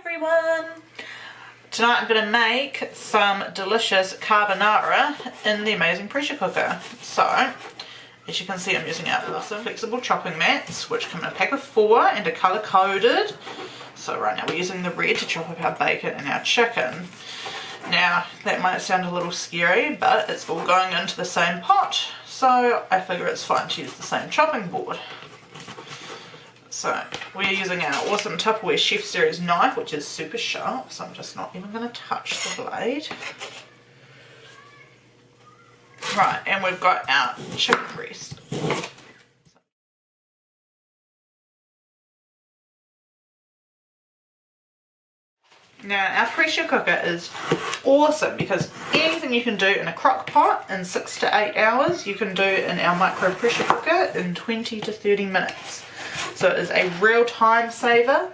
everyone! Tonight I'm going to make some delicious carbonara in the amazing pressure cooker. So, as you can see, I'm using our awesome flexible chopping mats, which come in a pack of 4 and are colour coded. So right now we're using the red to chop up our bacon and our chicken. Now, that might sound a little scary, but it's all going into the same pot, so I figure it's fine to use the same chopping board. So, we're using our awesome Tupperware Chef Series knife, which is super sharp, so I'm just not even going to touch the blade. Right, and we've got our chicken breast. Now, our pressure cooker is awesome because anything you can do in a crock pot in 6 to 8 hours, you can do in our micro pressure cooker in 20 to 30 minutes. So it is a real time saver,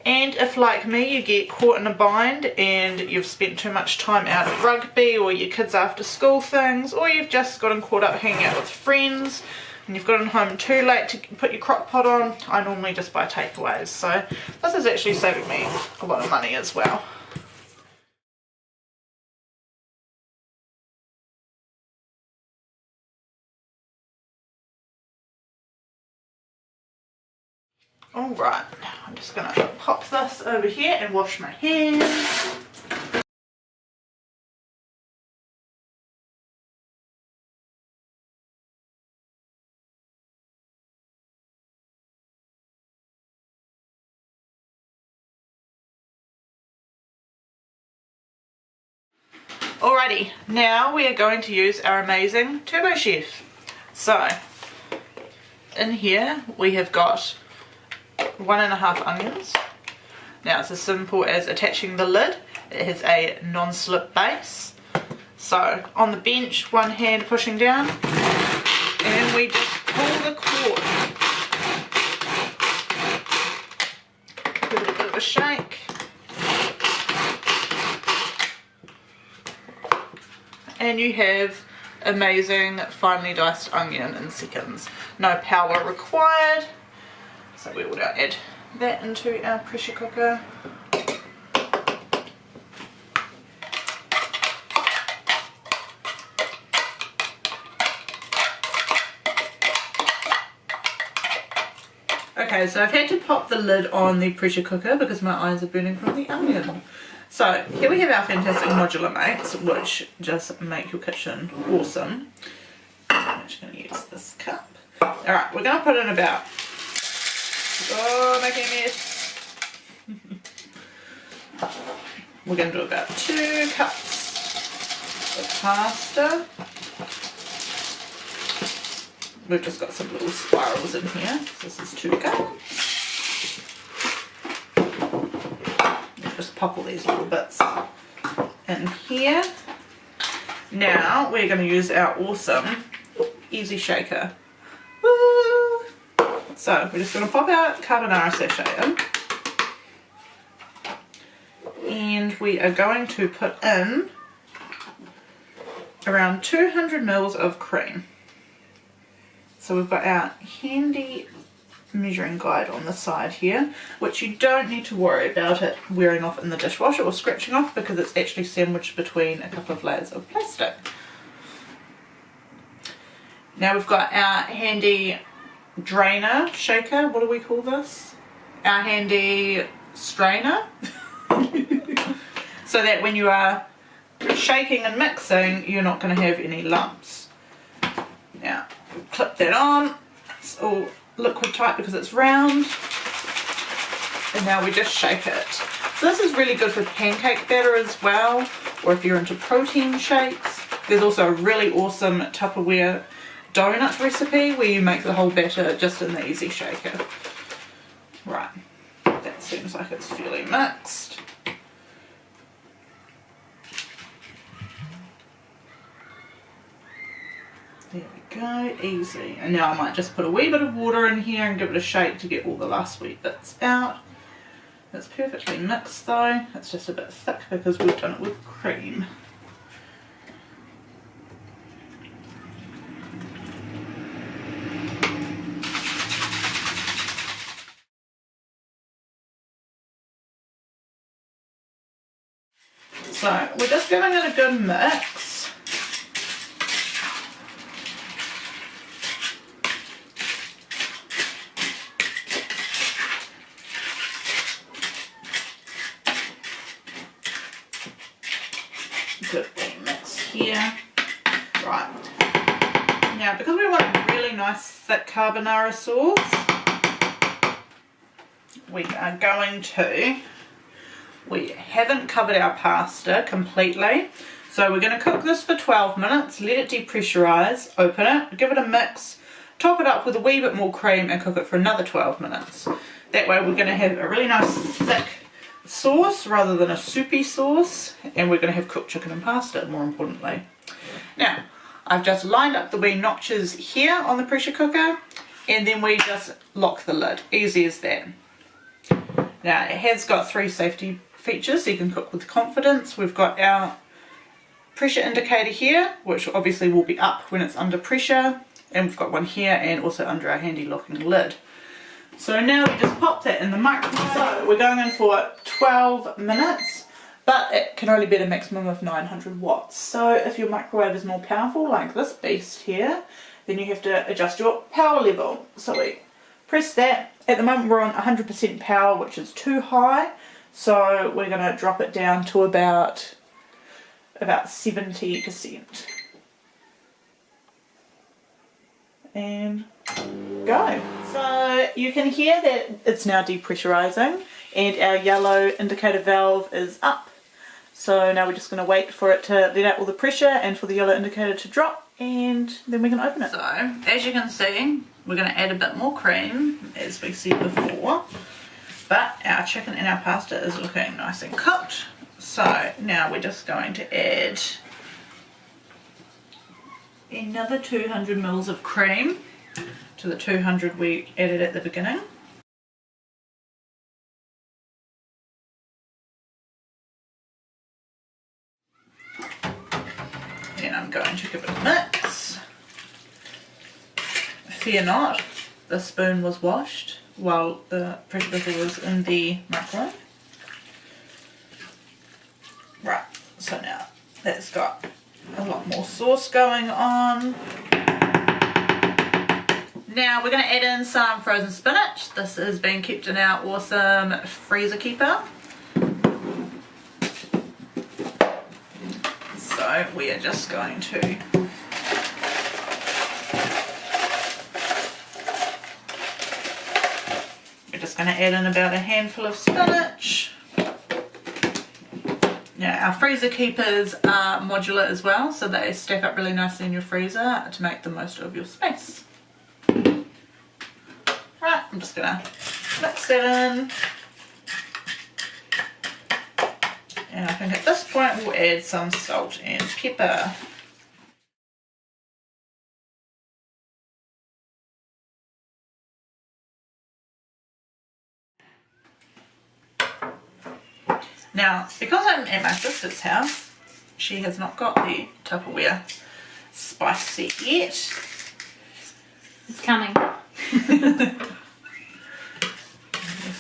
and if like me you get caught in a bind and you've spent too much time out at rugby or your kids after school things, or you've just gotten caught up hanging out with friends and you've gotten home too late to put your crock pot on, I normally just buy takeaways. So this is actually saving me a lot of money as well. Alright, I'm just going to pop this over here and wash my hands. Alrighty, now we are going to use our amazing Turbo Chef. So, in here we have got 1.5 onions. Now it's as simple as attaching the lid. It has a non-slip base. So on the bench, one hand pushing down, and we just pull the cord. Give it a bit of a shake. And you have amazing finely diced onion in seconds. No power required. So we will now add that into our pressure cooker. Okay, so I've had to pop the lid on the pressure cooker because my eyes are burning from the onion. So here we have our fantastic modular mates, which just make your kitchen awesome. I'm just going to use this cup. Alright, we're going to put in about... Oh, making a mess. We're going to do about 2 cups of pasta. We've just got some little spirals in here. This is 2 cups. Just pop all these little bits in here. Now we're going to use our awesome Easy Shaker. Woo! So we're just going to pop our carbonara sachet in, and we are going to put in around 200 ml of cream. So we've got our handy measuring guide on the side here, which you don't need to worry about it wearing off in the dishwasher or scratching off because it's actually sandwiched between a couple of layers of plastic. Now we've got our handy drainer shaker. What do we call this? Our handy strainer. So that when you are shaking and mixing, you're not going to have any lumps. Now, clip that on. It's all liquid tight because it's round. And now we just shake it. So this is really good for pancake batter as well, or if you're into protein shakes. There's also a really awesome Tupperware donut recipe where you make the whole batter just in the Easy Shaker. Right, that seems like it's fairly mixed. There we go, easy. And now I might just put a wee bit of water in here and give it a shake to get all the last wee bits out. It's perfectly mixed though, it's just a bit thick because we've done it with cream. So we're just giving it a good mix. Good mix here. Right. Now, because we want a really nice thick carbonara sauce, we haven't covered our pasta completely, so we're going to cook this for 12 minutes, let it depressurize, open it, give it a mix, top it up with a wee bit more cream and cook it for another 12 minutes. That way we're going to have a really nice thick sauce rather than a soupy sauce, and we're going to have cooked chicken and pasta, more importantly. Now, I've just lined up the wee notches here on the pressure cooker, and then we just lock the lid. Easy as that. Now, it has got 3 safety features so you can cook with confidence. We've got our pressure indicator here, which obviously will be up when it's under pressure, and we've got one here and also under our handy locking lid. So now we just pop that in the microwave. So we're going in for 12 minutes, but it can only be at a maximum of 900 watts. So if your microwave is more powerful, like this beast here, then you have to adjust your power level. So we press that. At the moment we're on 100% power, which is too high. So we're going to drop it down to about 70%. And go. So you can hear that it's now depressurizing and our yellow indicator valve is up. So now we're just going to wait for it to let out all the pressure and for the yellow indicator to drop, and then we can open it. So as you can see, we're going to add a bit more cream as we said before, but our chicken and our pasta is looking nice and cooked. So now we're just going to add another 200 mils of cream to the 200 we added at the beginning. And I'm going to give it a mix. Fear not, the spoon was washed while the pressure cooker was in the microwave. Right, so now that's got a lot more sauce going on. Now we're going to add in some frozen spinach. This is being kept in our awesome freezer keeper. So we are just going to add in about a handful of spinach. Now our freezer keepers are modular as well, so they stack up really nicely in your freezer to make the most of your space. Right, I'm just gonna mix that in. And I think at this point we'll add some salt and pepper. Now, because I'm at my sister's house, she has not got the Tupperware spice set yet. It's coming. Let's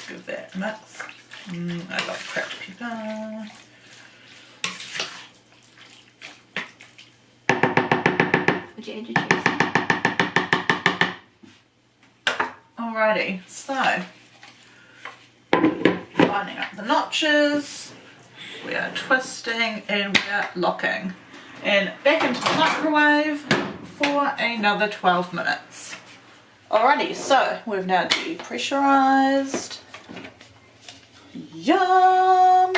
give that a mix. I love cracked pepper. Would you add your cheese? Alrighty, so lining up the notches, we are twisting and we are locking. And back into the microwave for another 12 minutes. Alrighty, so we've now depressurized. Yum!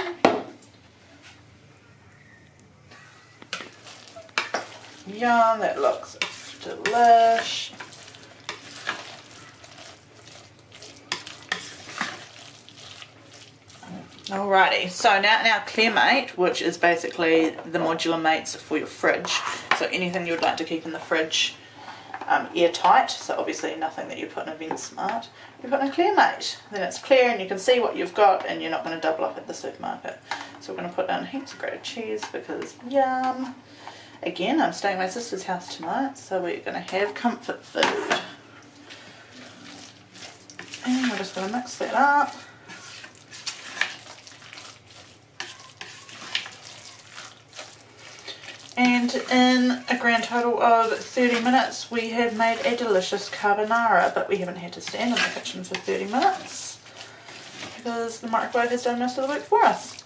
Yum, that looks delish. Alrighty, so now in our ClearMate, which is basically the modular mates for your fridge, so anything you would like to keep in the fridge airtight, so obviously nothing that you put in a VentSmart, you put in a ClearMate. Then it's clear and you can see what you've got and you're not going to double up at the supermarket. So we're going to put in heaps of grated cheese because yum. Again, I'm staying at my sister's house tonight, so we're going to have comfort food. And we're just going to mix that up. And in a grand total of 30 minutes we have made a delicious carbonara, but we haven't had to stand in the kitchen for 30 minutes because the microwave has done most of the work for us.